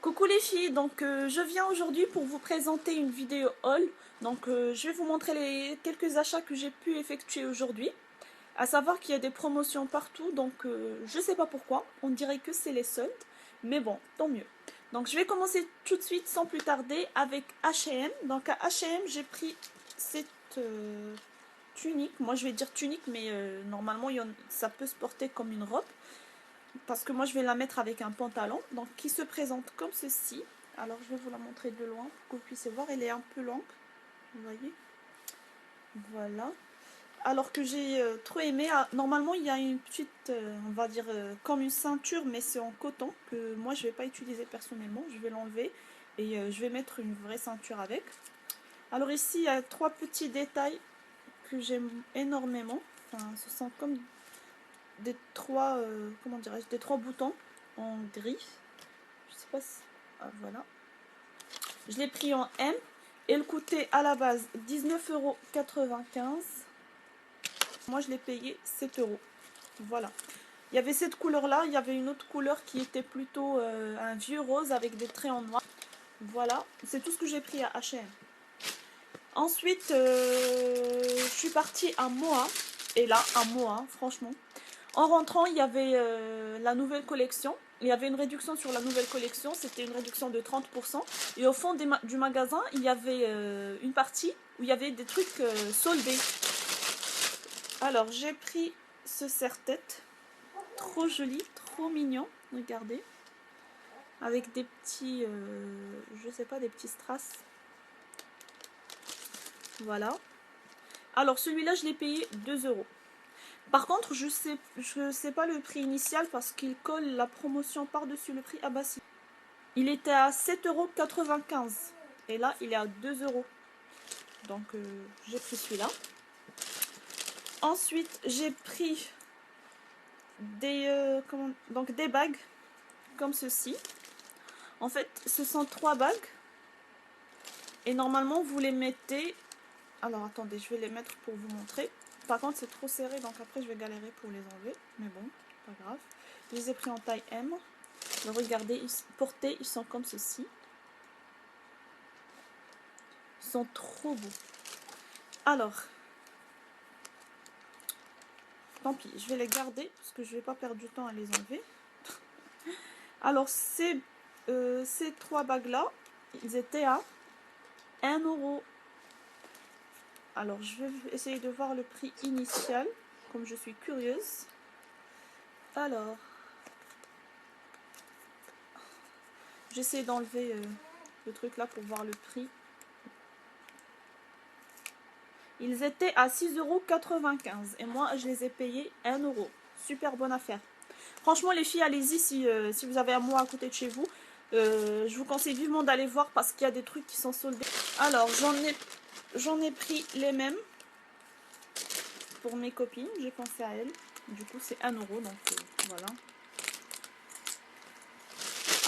Coucou les filles, donc je viens aujourd'hui pour vous présenter une vidéo haul. Donc je vais vous montrer les quelques achats que j'ai pu effectuer aujourd'hui. À savoir qu'il y a des promotions partout, donc je sais pas pourquoi, on dirait que c'est les soldes, mais bon, tant mieux. Donc je vais commencer tout de suite sans plus tarder avec H&M. Donc à H&M j'ai pris cette tunique, moi je vais dire tunique, mais normalement ça peut se porter comme une robe parce que moi je vais la mettre avec un pantalon, donc qui se présente comme ceci. Alors je vais vous la montrer de loin pour que vous puissiez voir, elle est un peu longue, vous voyez, voilà. Alors que j'ai trop aimé, normalement il y a une petite, on va dire comme une ceinture, mais c'est en coton, que moi je vais pas utiliser personnellement, je vais l'enlever et je vais mettre une vraie ceinture avec. Alors ici il y a trois petits détails que j'aime énormément, enfin ce sont comme des trois, comment dirais-je, des trois boutons en gris. Je sais pas si... Ah, voilà. Je l'ai pris en M. Elle coûtait à la base 19,95 €. Moi, je l'ai payé 7 €. Voilà. Il y avait cette couleur-là. Il y avait une autre couleur qui était plutôt un vieux rose avec des traits en noir. Voilà. C'est tout ce que j'ai pris à H&M. Ensuite, je suis partie à Moa. Et là, à Moa, franchement, en rentrant, il y avait la nouvelle collection. Il y avait une réduction sur la nouvelle collection. C'était une réduction de 30%. Et au fond du magasin, il y avait une partie où il y avait des trucs soldés. Alors, j'ai pris ce serre-tête. Trop joli, trop mignon. Regardez. Avec des petits, je sais pas, des petits strass. Voilà. Alors, celui-là, je l'ai payé 2 €. Par contre, je sais pas le prix initial parce qu'il colle la promotion par-dessus le prix. Ah bah si. Il était à 7,95 € et là il est à 2 €. Donc j'ai pris celui-là. Ensuite j'ai pris donc des bagues comme ceci. En fait ce sont trois bagues et normalement vous les mettez. Alors attendez, je vais les mettre pour vous montrer. Par contre c'est trop serré donc après je vais galérer pour les enlever. Mais bon, pas grave. Je les ai pris en taille M. Alors, regardez, portés ils sont comme ceci. Ils sont trop beaux. Alors, tant pis, je vais les garder parce que je vais pas perdre du temps à les enlever. Alors, ces trois bagues-là, ils étaient à 1 €. Alors, je vais essayer de voir le prix initial, comme je suis curieuse. Alors, j'essaie d'enlever le truc là pour voir le prix. Ils étaient à 6,95 € et moi, je les ai payés 1 €. Super bonne affaire. Franchement, les filles, allez-y si vous avez un mois à côté de chez vous. Je vous conseille vivement d'aller voir parce qu'il y a des trucs qui sont soldés. Alors, j'en ai pris les mêmes pour mes copines. J'ai pensé à elles. Du coup, c'est 1 €. Donc, voilà.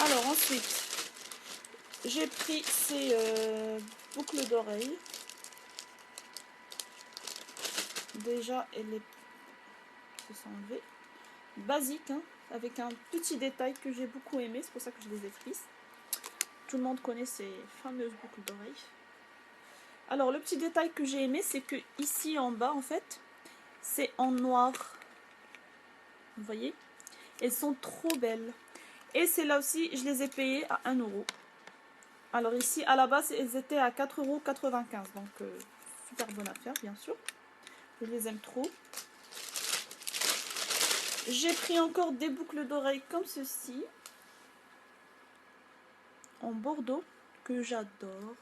Alors, ensuite, j'ai pris ces boucles d'oreilles. Déjà, elles se sont enlevées. Basique, hein, avec un petit détail que j'ai beaucoup aimé. C'est pour ça que je les ai prises. Tout le monde connaît ces fameuses boucles d'oreilles. Alors, le petit détail que j'ai aimé, c'est que ici en bas, en fait, c'est en noir. Vous voyez? Elles sont trop belles. Et c'est là aussi, je les ai payées à 1 €. Alors ici, à la base, elles étaient à 4,95 €. Donc, super bonne affaire, bien sûr. Je les aime trop. J'ai pris encore des boucles d'oreilles comme ceci. En bordeaux, que j'adore.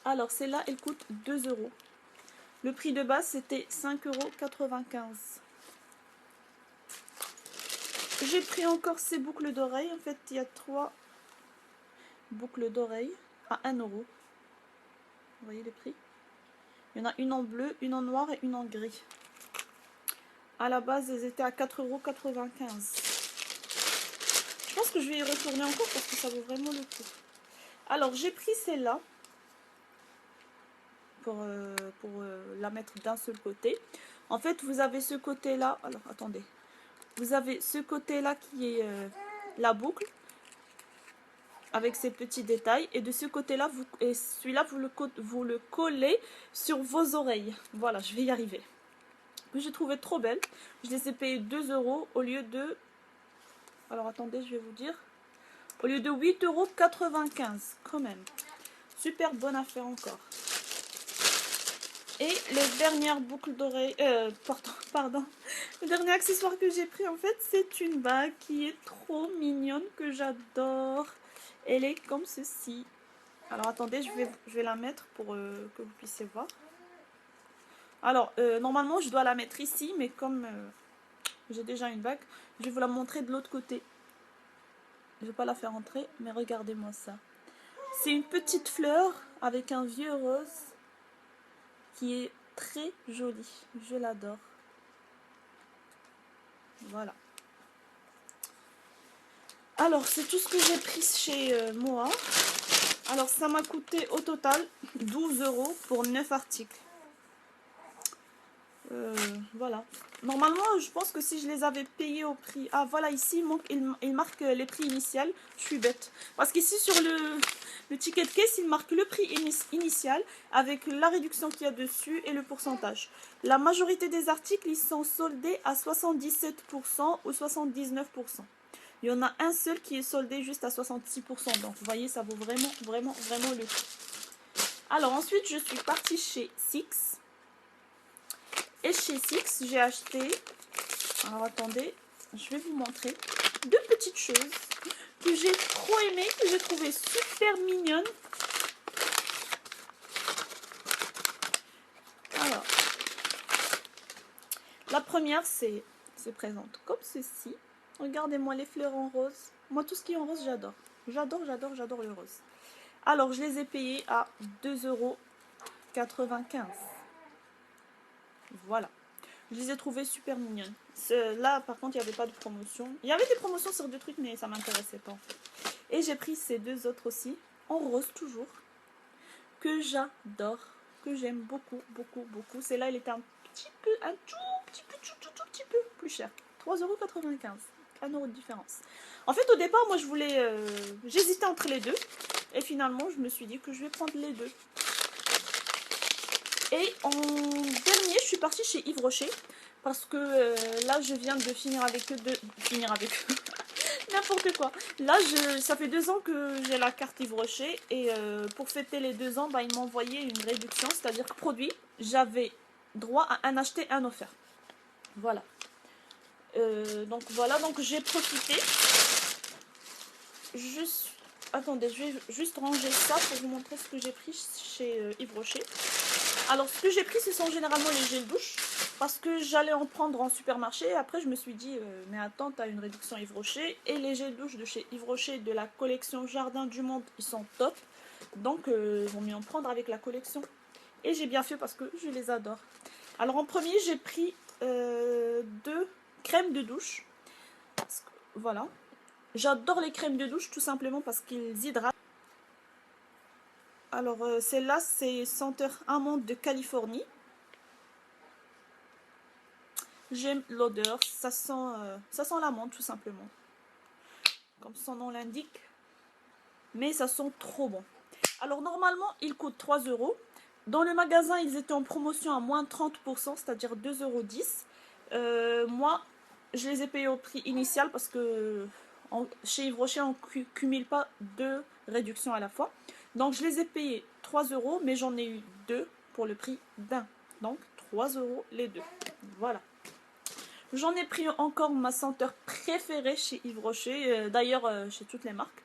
Alors, celle-là, elle coûte 2 €. Le prix de base, c'était 5,95 €. J'ai pris encore ces boucles d'oreilles. En fait, il y a 3 boucles d'oreilles à 1 €. Vous voyez les prix? Il y en a une en bleu, une en noir et une en gris. À la base, elles étaient à 4,95 €. Je pense que je vais y retourner encore parce que ça vaut vraiment le coup. Alors, j'ai pris celle-là pour la mettre d'un seul côté. En fait, vous avez ce côté-là. Alors, attendez. Vous avez ce côté-là qui est la boucle. avec ces petits détails. Et de ce côté-là, celui-là, vous le collez sur vos oreilles. Voilà, je vais y arriver. Que j'ai trouvé trop belle. Je les ai payées 2 euros au lieu de... Alors attendez, je vais vous dire. Au lieu de 8,95 € quand même. Super bonne affaire encore. Et les dernières boucles d'oreilles... pardon. Le dernier accessoire que j'ai pris en fait, c'est une bague qui est trop mignonne, que j'adore. Elle est comme ceci. Alors attendez, je vais la mettre pour que vous puissiez voir. Alors, normalement, je dois la mettre ici, mais comme j'ai déjà une bague, je vais vous la montrer de l'autre côté. Je ne vais pas la faire entrer, mais regardez-moi ça. C'est une petite fleur avec un vieux rose qui est très joli. Je l'adore. Voilà. Alors, c'est tout ce que j'ai pris chez Moa. Alors, ça m'a coûté au total 12 € pour 9 articles. Voilà. Normalement, je pense que si je les avais payés au prix... Ah, voilà, ici, il marque les prix initial. Je suis bête. Parce qu'ici, sur le ticket de caisse, il marque le prix initial avec la réduction qu'il y a dessus et le pourcentage. La majorité des articles, ils sont soldés à 77% ou 79%. Il y en a un seul qui est soldé juste à 66%. Donc, vous voyez, ça vaut vraiment, vraiment, vraiment le coup. Alors, ensuite, je suis partie chez Six. Et chez Six, j'ai acheté... Alors, attendez, je vais vous montrer deux petites choses que j'ai trop aimées, que j'ai trouvées super mignonnes. Alors, la première, se présente comme ceci. Regardez-moi les fleurs en rose. Moi, tout ce qui est en rose, j'adore. J'adore, j'adore, j'adore le rose. Alors, je les ai payés à 2,95 €. Voilà. Je les ai trouvées super mignonnes. Là, par contre, il n'y avait pas de promotion. Il y avait des promotions sur deux trucs, mais ça ne m'intéressait pas, en fait. Et j'ai pris ces deux autres aussi, en rose toujours, que j'adore, que j'aime beaucoup, beaucoup, beaucoup. Celle-là, elle était un tout petit peu plus cher. 3,95 €. 1 € de différence. En fait, au départ, moi, j'hésitais entre les deux. Et finalement, je me suis dit que je vais prendre les deux. Et en dernier, je suis partie chez Yves Rocher. Parce que là, je viens de finir avec eux. N'importe quoi. Là, ça fait 2 ans que j'ai la carte Yves Rocher. Et pour fêter les 2 ans, bah, ils m'ont envoyé une réduction. C'est-à-dire que produit, j'avais droit à un acheté, un offert. Voilà. Donc voilà, donc j'ai profité. Attendez, je vais juste ranger ça pour vous montrer ce que j'ai pris chez Yves Rocher. Alors, ce que j'ai pris, ce sont généralement les gels douche. Parce que j'allais en prendre en supermarché. Et après, je me suis dit, mais attends, tu as une réduction Yves Rocher. Et les gels douche de chez Yves Rocher de la collection Jardin du Monde, ils sont top. Donc, ils vont mieux en prendre avec la collection. Et j'ai bien fait parce que je les adore. Alors, en premier, j'ai pris 2 crèmes de douche. Voilà. J'adore les crèmes de douche tout simplement parce qu'ils hydratent. Alors, celle-là, c'est senteur amande de Californie. J'aime l'odeur, ça sent l'amande tout simplement, comme son nom l'indique, mais ça sent trop bon. Alors normalement, ils coûtent 3 €. Dans le magasin, ils étaient en promotion à moins 30%, c'est-à-dire 2,10 €. Moi, je les ai payés au prix initial parce que chez Yves Rocher, on ne cumule pas deux réductions à la fois. Donc je les ai payés 3 €, mais j'en ai eu deux pour le prix d'un. Donc 3 € les deux. Voilà. J'en ai pris encore ma senteur préférée chez Yves Rocher, d'ailleurs chez toutes les marques.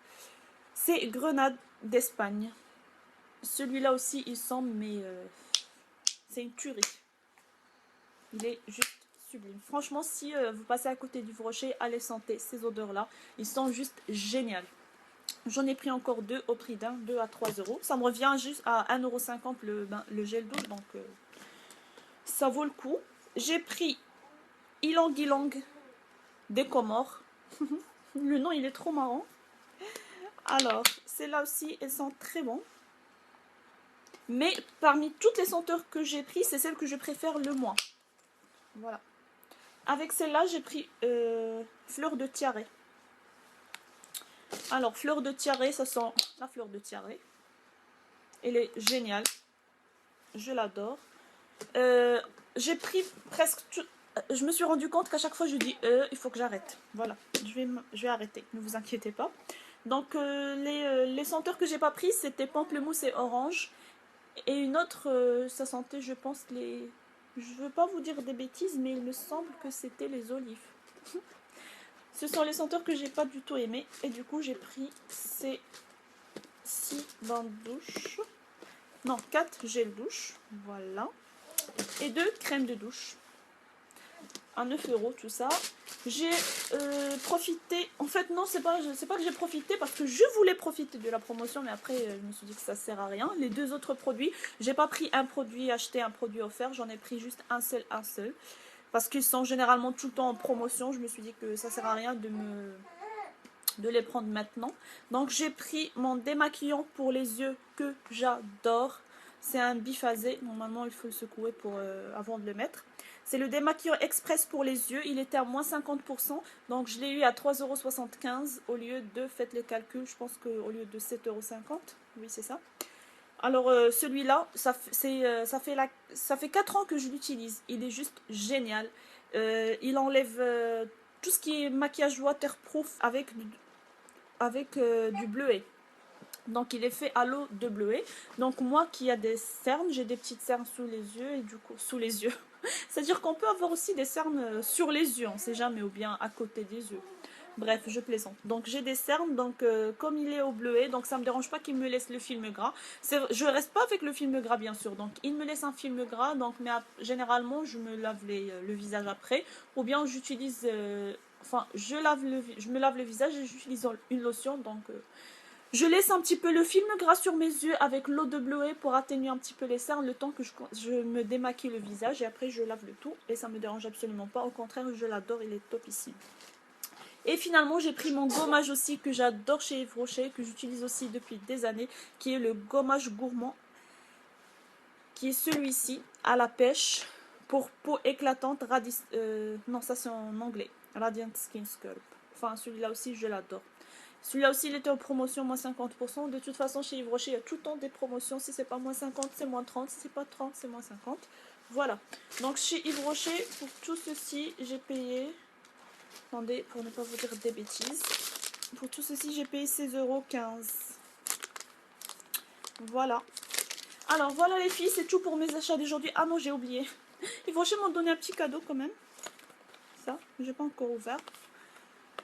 C'est Grenade d'Espagne. Celui-là aussi, il sent, mais c'est une tuerie. Il est juste sublime. Franchement, si vous passez à côté d'Yves Rocher, allez sentir ces odeurs-là. Ils sont juste géniaux. J'en ai pris encore deux au prix d'un, 2 à 3 €. Ça me revient juste à 1,50 € le gel douche, donc ça vaut le coup. J'ai pris Ylang Ylang des Comores. Le nom, il est trop marrant. Alors, celles-là aussi, elles sont très bonnes. Mais parmi toutes les senteurs que j'ai pris, c'est celle que je préfère le moins. Voilà. Avec celle-là, j'ai pris Fleur de Tiare. Alors, fleur de tiare, ça sent la fleur de tiare. Elle est géniale. Je l'adore. J'ai pris presque tout. Je me suis rendu compte qu'à chaque fois je dis il faut que j'arrête. Voilà, je vais arrêter, ne vous inquiétez pas. Donc les senteurs que j'ai pas prises, c'était pamplemousse et orange. Et une autre, ça sentait, je pense, les... Je veux pas vous dire des bêtises, mais il me semble que c'était les olives. Ce sont les senteurs que j'ai pas du tout aimées. Et du coup, j'ai pris ces 6 bains de douche. Non, 4 gels douche. Voilà. Et 2 crèmes de douche. À 9 € tout ça. J'ai profité. En fait, non, c'est pas que j'ai profité parce que je voulais profiter de la promotion, mais après, je me suis dit que ça sert à rien. Les 2 autres produits, j'ai pas pris un produit acheté, un produit offert. J'en ai pris juste un seul. Parce qu'ils sont généralement tout le temps en promotion. Je me suis dit que ça sert à rien de les prendre maintenant. Donc, j'ai pris mon démaquillant pour les yeux que j'adore. C'est un biphasé. Normalement, il faut le secouer avant de le mettre. C'est le démaquillant express pour les yeux. Il était à moins 50%. Donc, je l'ai eu à 3,75 € au lieu de, faites les calculs, je pense qu'au lieu de 7,50 €. Oui, c'est ça. Alors, celui-là, ça fait 4 ans que je l'utilise. Il est juste génial. Il enlève tout ce qui est maquillage waterproof avec du bleuet. Donc il est fait à l'eau de bleuet. Donc moi qui a des cernes, j'ai des petites cernes sous les yeux et du coup sous les yeux. C'est-à-dire qu'on peut avoir aussi des cernes sur les yeux, on ne sait jamais, ou bien à côté des yeux. Bref, je plaisante. Donc j'ai des cernes, donc comme il est au bleuet, donc ça me dérange pas qu'il me laisse le film gras. Je reste pas avec le film gras bien sûr, donc il me laisse un film gras, donc mais généralement je me lave le visage après, ou bien j'utilise, enfin je me lave le visage et j'utilise une lotion, donc je laisse un petit peu le film gras sur mes yeux avec l'eau de bleuet pour atténuer un petit peu les cernes le temps que je me démaquille le visage et après je lave le tout et ça me dérange absolument pas. Au contraire, je l'adore, il est topissime. Et finalement, j'ai pris mon gommage aussi que j'adore chez Yves Rocher, que j'utilise aussi depuis des années, qui est le gommage gourmand, qui est celui-ci, à la pêche, pour peau éclatante, non ça c'est en anglais, Radiant Skin Sculpt. Enfin celui-là aussi je l'adore. Celui-là aussi, il était en promotion, moins 50%. De toute façon, chez Yves Rocher, il y a tout le temps des promotions. Si c'est pas moins 50, c'est moins 30. Si c'est pas 30, c'est moins 50. Voilà. Donc, chez Yves Rocher, pour tout ceci, j'ai payé... Attendez, pour ne pas vous dire des bêtises. Pour tout ceci, j'ai payé 16,15 €. Voilà. Alors, voilà les filles, c'est tout pour mes achats d'aujourd'hui. Ah non, j'ai oublié. Yves Rocher m'ont donné un petit cadeau quand même. Ça, j'ai pas encore ouvert.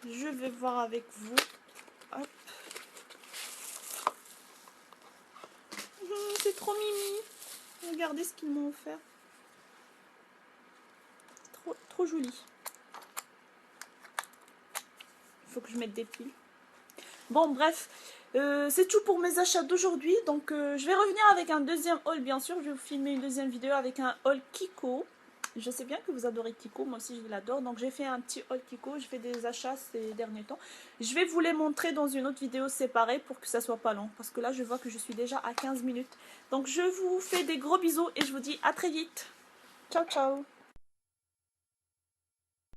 Je vais voir avec vous. Hop. C'est trop mimi. Regardez ce qu'ils m'ont offert. Trop joli. Il faut que je mette des piles. Bon, bref. C'est tout pour mes achats d'aujourd'hui. Donc, je vais revenir avec un deuxième haul, bien sûr. Je vais vous filmer une deuxième vidéo avec un haul Kiko. Je sais bien que vous adorez Kiko, moi aussi je l'adore. Donc j'ai fait un petit haul Kiko, je fais des achats ces derniers temps. Je vais vous les montrer dans une autre vidéo séparée pour que ça soit pas long. Parce que là je vois que je suis déjà à 15 minutes. Donc je vous fais des gros bisous et je vous dis à très vite. Ciao ciao.